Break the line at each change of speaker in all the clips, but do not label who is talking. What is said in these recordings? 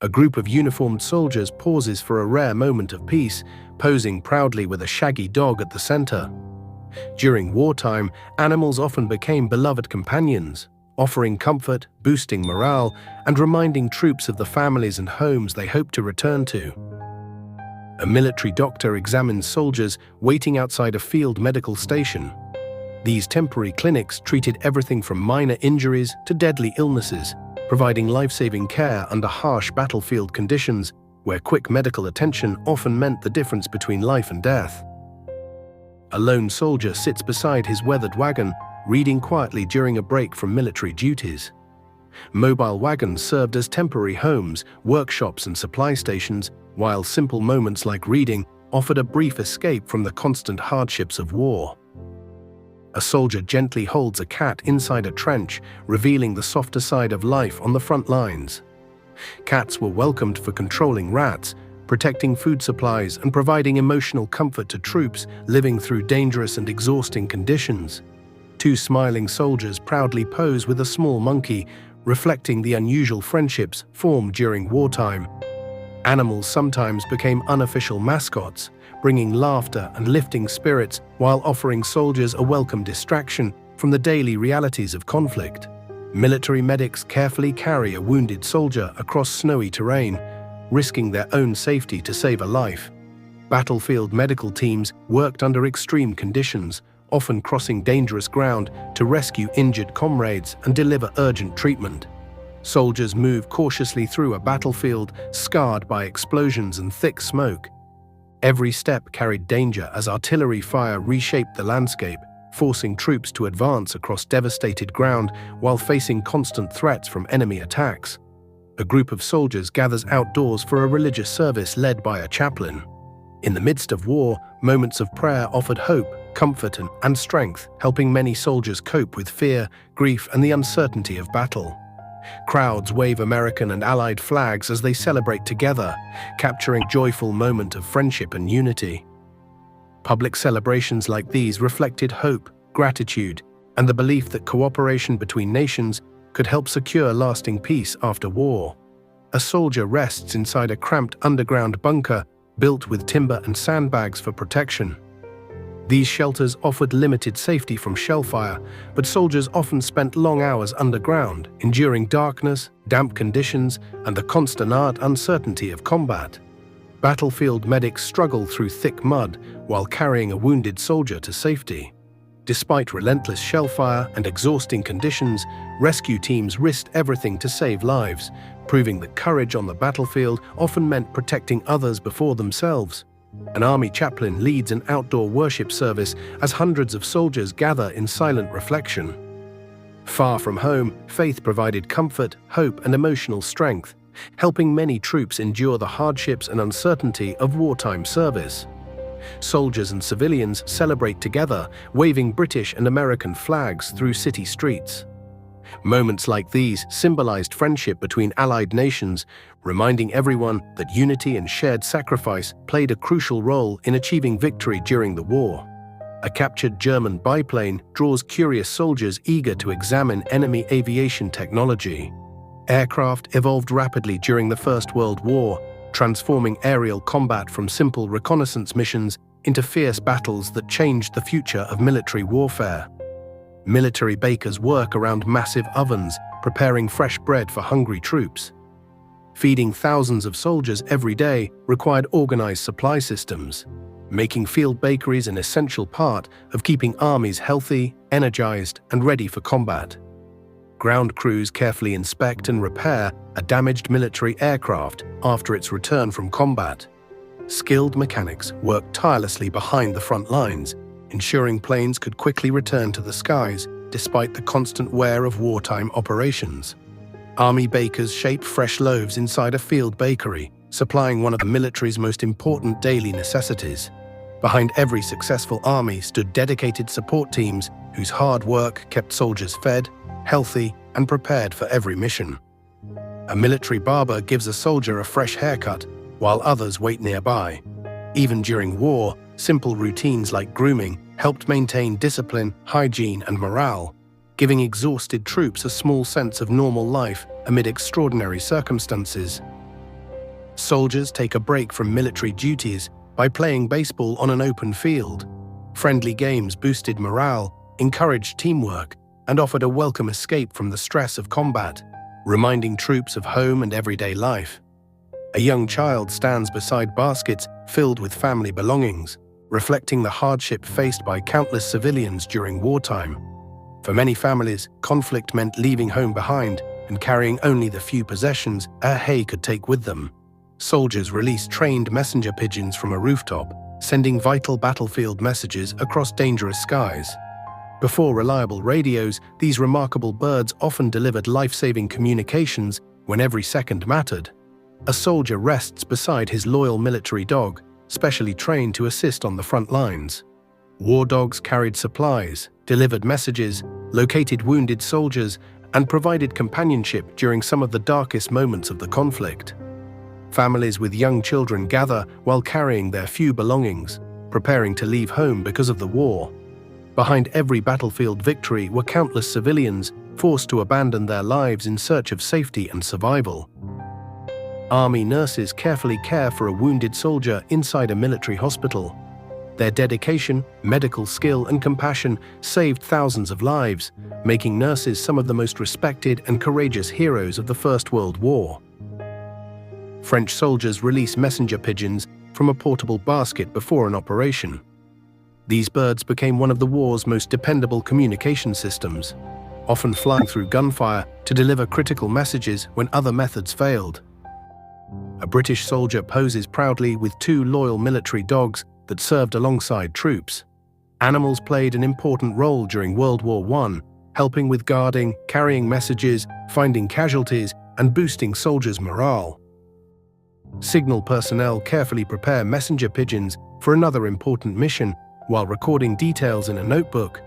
A group of uniformed soldiers pauses for a rare moment of peace, posing proudly with a shaggy dog at the center. During wartime, animals often became beloved companions, offering comfort, boosting morale, and reminding troops of the families and homes they hoped to return to. A military doctor examines soldiers waiting outside a field medical station. These temporary clinics treated everything from minor injuries to deadly illnesses, providing life-saving care under harsh battlefield conditions where quick medical attention often meant the difference between life and death. A lone soldier sits beside his weathered wagon, reading quietly during a break from military duties. Mobile wagons served as temporary homes, workshops, and supply stations, while simple moments like reading offered a brief escape from the constant hardships of war. A soldier gently holds a cat inside a trench, revealing the softer side of life on the front lines. Cats were welcomed for controlling rats, protecting food supplies, and providing emotional comfort to troops living through dangerous and exhausting conditions. Two smiling soldiers proudly pose with a small monkey, reflecting the unusual friendships formed during wartime. Animals sometimes became unofficial mascots, bringing laughter and lifting spirits while offering soldiers a welcome distraction from the daily realities of conflict. Military medics carefully carry a wounded soldier across snowy terrain, risking their own safety to save a life. Battlefield medical teams worked under extreme conditions, often crossing dangerous ground to rescue injured comrades and deliver urgent treatment. Soldiers move cautiously through a battlefield scarred by explosions and thick smoke. Every step carried danger as artillery fire reshaped the landscape, forcing troops to advance across devastated ground while facing constant threats from enemy attacks. A group of soldiers gathers outdoors for a religious service led by a chaplain. In the midst of war, moments of prayer offered hope, comfort, and strength, helping many soldiers cope with fear, grief, and the uncertainty of battle. Crowds wave American and Allied flags as they celebrate together, capturing a joyful moment of friendship and unity. Public celebrations like these reflected hope, gratitude, and the belief that cooperation between nations could help secure lasting peace after war. A soldier rests inside a cramped underground bunker built with timber and sandbags for protection. These shelters offered limited safety from shellfire, but soldiers often spent long hours underground, enduring darkness, damp conditions, and the constant uncertainty of combat. Battlefield medics struggle through thick mud while carrying a wounded soldier to safety. Despite relentless shellfire and exhausting conditions, rescue teams risked everything to save lives, proving that courage on the battlefield often meant protecting others before themselves. An army chaplain leads an outdoor worship service as hundreds of soldiers gather in silent reflection. Far from home, faith provided comfort, hope, and emotional strength, helping many troops endure the hardships and uncertainty of wartime service. Soldiers and civilians celebrate together, waving British and American flags through city streets. Moments like these symbolized friendship between allied nations, reminding everyone that unity and shared sacrifice played a crucial role in achieving victory during the war. A captured German biplane draws curious soldiers eager to examine enemy aviation technology. Aircraft evolved rapidly during the First World War, transforming aerial combat from simple reconnaissance missions into fierce battles that changed the future of military warfare. Military bakers work around massive ovens, preparing fresh bread for hungry troops. Feeding thousands of soldiers every day required organized supply systems, making field bakeries an essential part of keeping armies healthy, energized, and ready for combat. Ground crews carefully inspect and repair a damaged military aircraft after its return from combat. Skilled mechanics work tirelessly behind the front lines, ensuring planes could quickly return to the skies despite the constant wear of wartime operations. Army bakers shape fresh loaves inside a field bakery, supplying one of the military's most important daily necessities. Behind every successful army stood dedicated support teams whose hard work kept soldiers fed, healthy, and prepared for every mission. A military barber gives a soldier a fresh haircut, while others wait nearby. Even during war, simple routines like grooming helped maintain discipline, hygiene, and morale, giving exhausted troops a small sense of normal life amid extraordinary circumstances. Soldiers take a break from military duties by playing baseball on an open field. Friendly games boosted morale, encouraged teamwork, and offered a welcome escape from the stress of combat, reminding troops of home and everyday life. A young child stands beside baskets filled with family belongings, reflecting the hardship faced by countless civilians during wartime. For many families, conflict meant leaving home behind and carrying only the few possessions they could take with them. Soldiers released trained messenger pigeons from a rooftop, sending vital battlefield messages across dangerous skies. Before reliable radios, these remarkable birds often delivered life-saving communications when every second mattered. A soldier rests beside his loyal military dog, specially trained to assist on the front lines. War dogs carried supplies, delivered messages, located wounded soldiers, and provided companionship during some of the darkest moments of the conflict. Families with young children gather while carrying their few belongings, preparing to leave home because of the war. Behind every battlefield victory were countless civilians forced to abandon their lives in search of safety and survival. Army nurses carefully care for a wounded soldier inside a military hospital. Their dedication, medical skill, and compassion saved thousands of lives, making nurses some of the most respected and courageous heroes of the First World War. French soldiers release messenger pigeons from a portable basket before an operation. These birds became one of the war's most dependable communication systems, often flying through gunfire to deliver critical messages when other methods failed. A British soldier poses proudly with two loyal military dogs that served alongside troops. Animals played an important role during World War I, helping with guarding, carrying messages, finding casualties, and boosting soldiers' morale. Signal personnel carefully prepare messenger pigeons for another important mission while recording details in a notebook.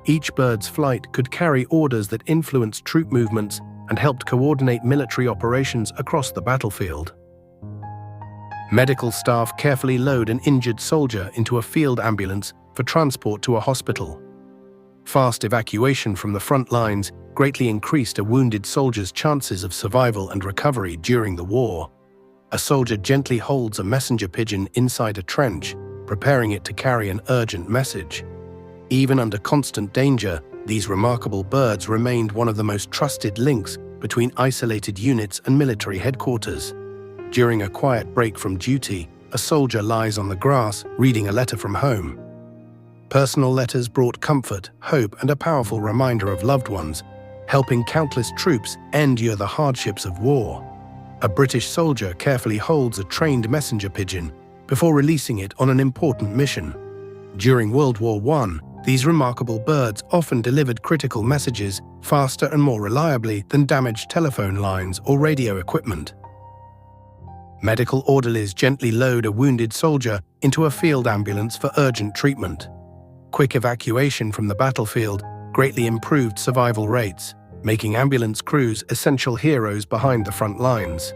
Each bird's flight could carry orders that influenced troop movements and helped coordinate military operations across the battlefield. Medical staff carefully load an injured soldier into a field ambulance for transport to a hospital. Fast evacuation from the front lines greatly increased a wounded soldier's chances of survival and recovery during the war. A soldier gently holds a messenger pigeon inside a trench, preparing it to carry an urgent message. Even under constant danger, these remarkable birds remained one of the most trusted links between isolated units and military headquarters. During a quiet break from duty, a soldier lies on the grass reading a letter from home. Personal letters brought comfort, hope, and a powerful reminder of loved ones, helping countless troops endure the hardships of war. A British soldier carefully holds a trained messenger pigeon before releasing it on an important mission. During World War I, these remarkable birds often delivered critical messages faster and more reliably than damaged telephone lines or radio equipment. Medical orderlies gently load a wounded soldier into a field ambulance for urgent treatment. Quick evacuation from the battlefield greatly improved survival rates, making ambulance crews essential heroes behind the front lines.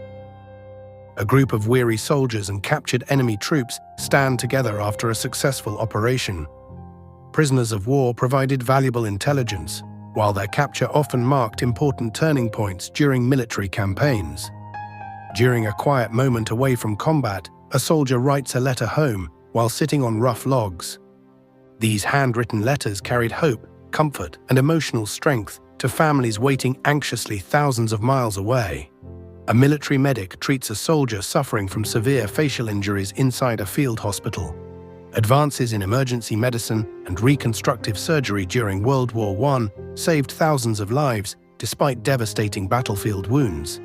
A group of weary soldiers and captured enemy troops stand together after a successful operation. Prisoners of war provided valuable intelligence, while their capture often marked important turning points during military campaigns. During a quiet moment away from combat, a soldier writes a letter home while sitting on rough logs. These handwritten letters carried hope, comfort, and emotional strength to families waiting anxiously thousands of miles away. A military medic treats a soldier suffering from severe facial injuries inside a field hospital. Advances in emergency medicine and reconstructive surgery during World War I saved thousands of lives despite devastating battlefield wounds.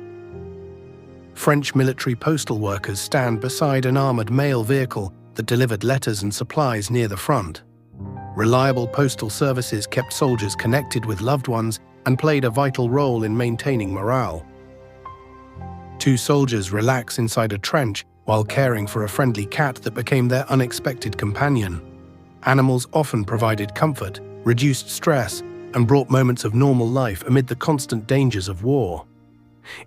French military postal workers stand beside an armored mail vehicle that delivered letters and supplies near the front. Reliable postal services kept soldiers connected with loved ones and played a vital role in maintaining morale. Two soldiers relax inside a trench while caring for a friendly cat that became their unexpected companion. Animals often provided comfort, reduced stress, and brought moments of normal life amid the constant dangers of war.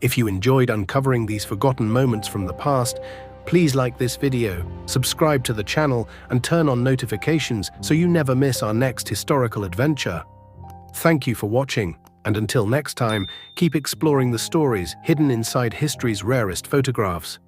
If you enjoyed uncovering these forgotten moments from the past, please like this video, subscribe to the channel, and turn on notifications so you never miss our next historical adventure. Thank you for watching, and until next time, keep exploring the stories hidden inside history's rarest photographs.